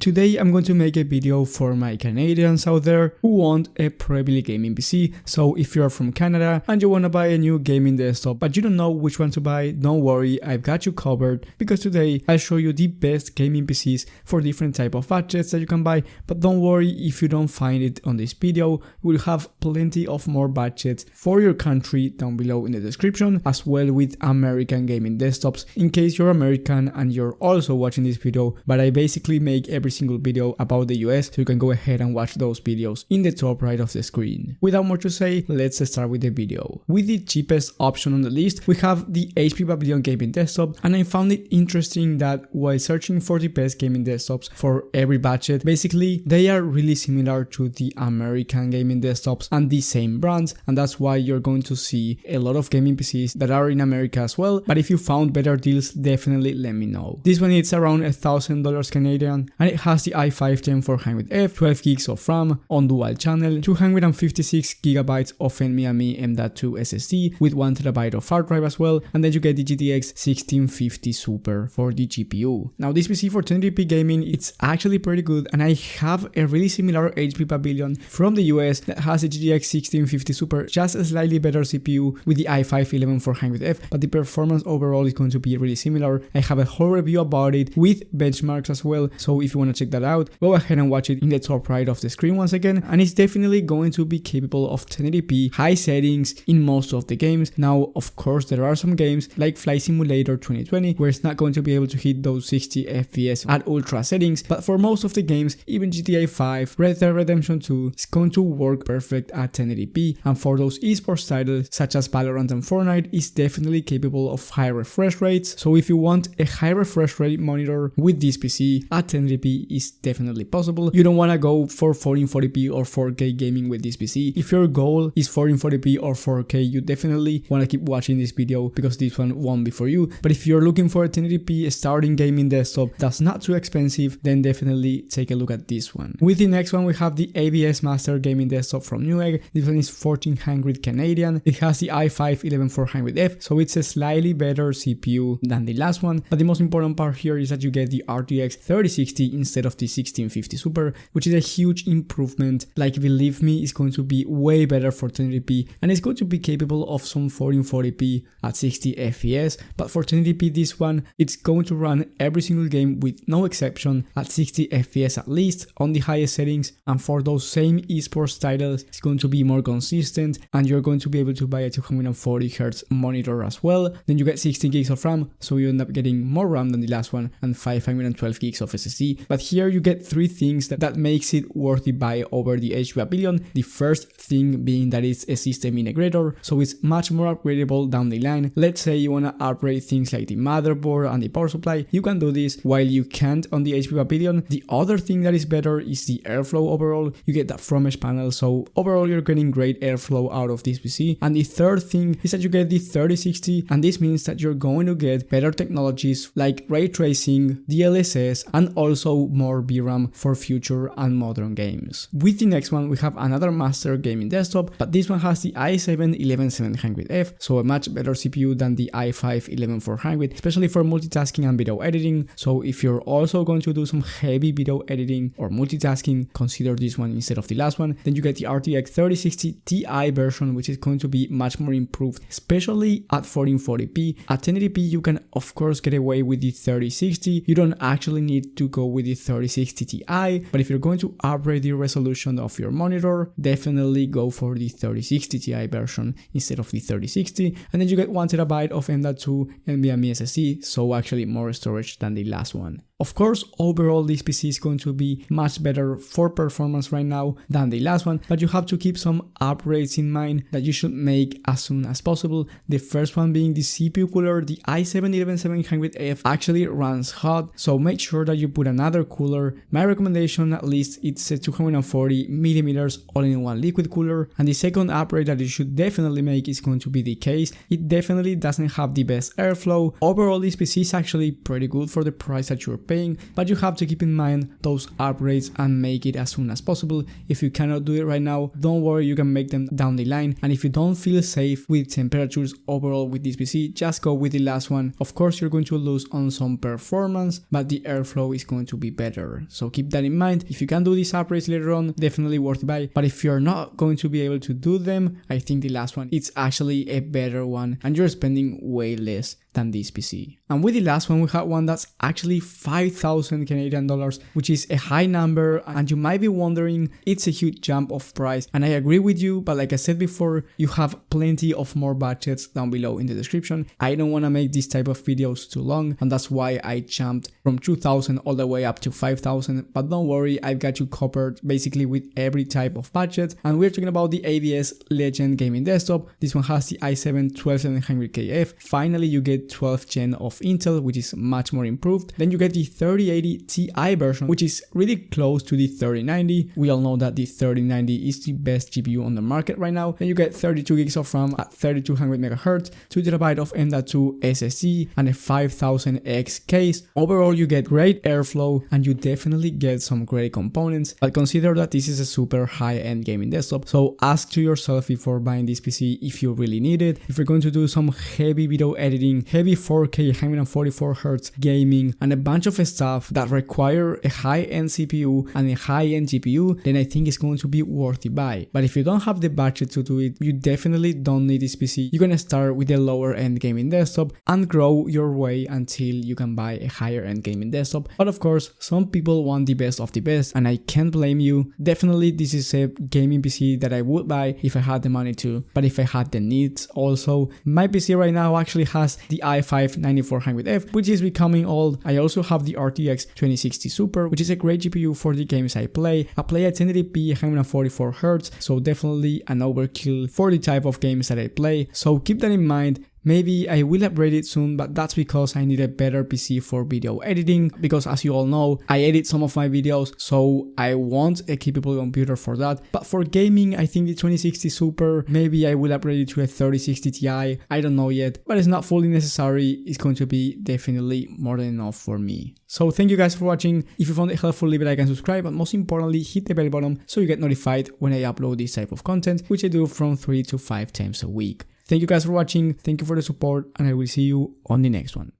Today I'm going to make a video for my Canadians out there who want a Prebuilt gaming PC. So if you're from Canada and you want to buy a new gaming desktop but you don't know which one to buy, don't worry, I've got you covered, because today I'll show you the best gaming PCs for different type of budgets that you can buy. But don't worry if you don't find it on this video, we'll have plenty of more budgets for your country down below in the description, as well with American gaming desktops in case you're American and you're also watching this video. But I basically make every single video about the US, so you can go ahead and watch those videos in the top right of the screen. Without more to say, let's start with the video. With the cheapest option on the list, we have the HP Pavilion gaming desktop, and I found it interesting that while searching for the best gaming desktops for every budget, basically they are really similar to the American gaming desktops and the same brands, and that's why you're going to see a lot of gaming PCs that are in America as well. But if you found better deals, definitely let me know. This one is around $1,000 Canadian, and it has the i5-10400F, 12 gigs of RAM on dual channel, 256 gigabytes of NVMe M.2 SSD with 1 terabyte of hard drive as well, and then you get the GTX 1650 Super for the GPU. Now this PC for 1080p gaming, it's actually pretty good, and I have a really similar HP Pavilion from the US that has a GTX 1650 Super, just a slightly better CPU with the i5-11400F, but the performance overall is going to be really similar. I have a whole review about it with benchmarks as well, so if you want to check that out, go ahead and watch it in the top right of the screen once again, and it's definitely going to be capable of 1080p high settings in most of the games. Now of course there are some games like Flight Simulator 2020 where it's not going to be able to hit those 60 FPS at ultra settings, but for most of the games, even GTA 5, Red Dead Redemption 2 is going to work perfect at 1080p, and for those esports titles such as Valorant and Fortnite, is definitely capable of high refresh rates. So if you want a high refresh rate monitor with this PC at 1080p, is definitely possible. You don't want to go for 1440p or 4K gaming with this PC. If your goal is 1440p or 4K, you definitely want to keep watching this video because this one won't be for you. But if you're looking for a 1080p starting gaming desktop that's not too expensive, then definitely take a look at this one. With the next one, we have the ABS Master gaming desktop from Newegg. This one is 1400 Canadian. It has the i5-11400F, so it's a slightly better CPU than the last one. But the most important part here is that you get the RTX 3060 instead of the 1650 Super, which is a huge improvement. Like, believe me, it's going to be way better for 1080p, and it's going to be capable of some 1440p at 60 FPS. But for 1080p, this one, it's going to run every single game with no exception at 60 FPS at least on the highest settings. And for those same esports titles, it's going to be more consistent, and you're going to be able to buy a 240Hz monitor as well. Then you get 16 gigs of RAM, so you end up getting more RAM than the last one, and 512 gigs of SSD. But here you get three things that makes it worth the buy over the HP Pavilion. The first thing being that it's a system integrator, so it's much more upgradable down the line. Let's say you want to upgrade things like the motherboard and the power supply, you can do this while you can't on the HP Pavilion. The other thing that is better is the airflow overall. You get that from mesh panel, so overall you're getting great airflow out of this PC. And the third thing is that you get the 3060, and this means that you're going to get better technologies like ray tracing, DLSS, and also more VRAM for future and modern games. With the next one, we have another master gaming desktop, but this one has the i7-11700F, so a much better CPU than the i5-11400, especially for multitasking and video editing. So if you're also going to do some heavy video editing or multitasking, consider this one instead of the last one. Then you get the RTX 3060 Ti version, which is going to be much more improved, especially at 1440p. At 1080p, you can of course get away with the 3060. You don't actually need to go with the 3060 Ti, but if you're going to upgrade the resolution of your monitor, definitely go for the 3060 Ti version instead of the 3060, and then you get 1 terabyte of M.2 NVMe SSD, so actually more storage than the last one. Of course, overall this PC is going to be much better for performance right now than the last one, but you have to keep some upgrades in mind that you should make as soon as possible. The first one being the CPU cooler. The i7-11700F actually runs hot, so make sure that you put another cooler. My recommendation, at least, it's a 240mm all-in-one liquid cooler. And the second upgrade that you should definitely make is going to be the case. It definitely doesn't have the best airflow. Overall, this PC is actually pretty good for the price that you're paying, but you have to keep in mind those upgrades and make it as soon as possible. If you cannot do it right now, don't worry, you can make them down the line. And if you don't feel safe with temperatures overall with this PC, just go with the last one. Of course, you're going to lose on some performance, but the airflow is going to be better. So keep that in mind. If you can do these upgrades later on, definitely worth the buy. But if you're not going to be able to do them, I think the last one, it's actually a better one and you're spending way less than this PC. And with the last one, we had one that's actually 5,000 Canadian dollars, which is a high number, and you might be wondering, it's a huge jump of price, and I agree with you, but like I said before, you have plenty of more budgets down below in the description. I don't want to make this type of videos too long, and that's why I jumped from 2,000 all the way up to 5,000, but don't worry, I've got you covered basically with every type of budget. And we're talking about the ABS Legend Gaming Desktop. This one has the i7-12700KF. Finally, you get 12th gen of Intel, which is much more improved. Then you get the 3080 Ti version, which is really close to the 3090. We all know that the 3090 is the best GPU on the market right now. Then you get 32 gigs of RAM at 3200 MHz, 2TB of M.2 SSD, and a 5000X case. Overall, you get great airflow and you definitely get some great components, but consider that this is a super high-end gaming desktop. So ask to yourself before buying this PC if you really need it. If you're going to do some heavy video editing, heavy 4K 144Hz gaming, and a bunch of stuff that require a high-end CPU and a high-end GPU, then I think it's going to be worth the buy. But if you don't have the budget to do it, you definitely don't need this PC. You're gonna start with a lower-end gaming desktop and grow your way until you can buy a higher-end gaming desktop. But of course, some people want the best of the best, and I can't blame you. Definitely, this is a gaming PC that I would buy if I had the money to, but if I had the needs also. My PC right now actually has the i5-9400F, which is becoming old. I also have the RTX 2060 Super, which is a great GPU for the games I play. I play at 1080p 144Hz, so definitely an overkill for the type of games that I play. So keep that in mind. Maybe I will upgrade it soon, but that's because I need a better PC for video editing, because as you all know, I edit some of my videos, so I want a capable computer for that. But for gaming, I think the 2060 Super, maybe I will upgrade it to a 3060 Ti, I don't know yet, but it's not fully necessary. It's going to be definitely more than enough for me. So thank you guys for watching. If you found it helpful, leave a like and subscribe, but most importantly, hit the bell button so you get notified when I upload this type of content, which I do from 3 to 5 times a week. Thank you guys for watching, thank you for the support, and I will see you on the next one.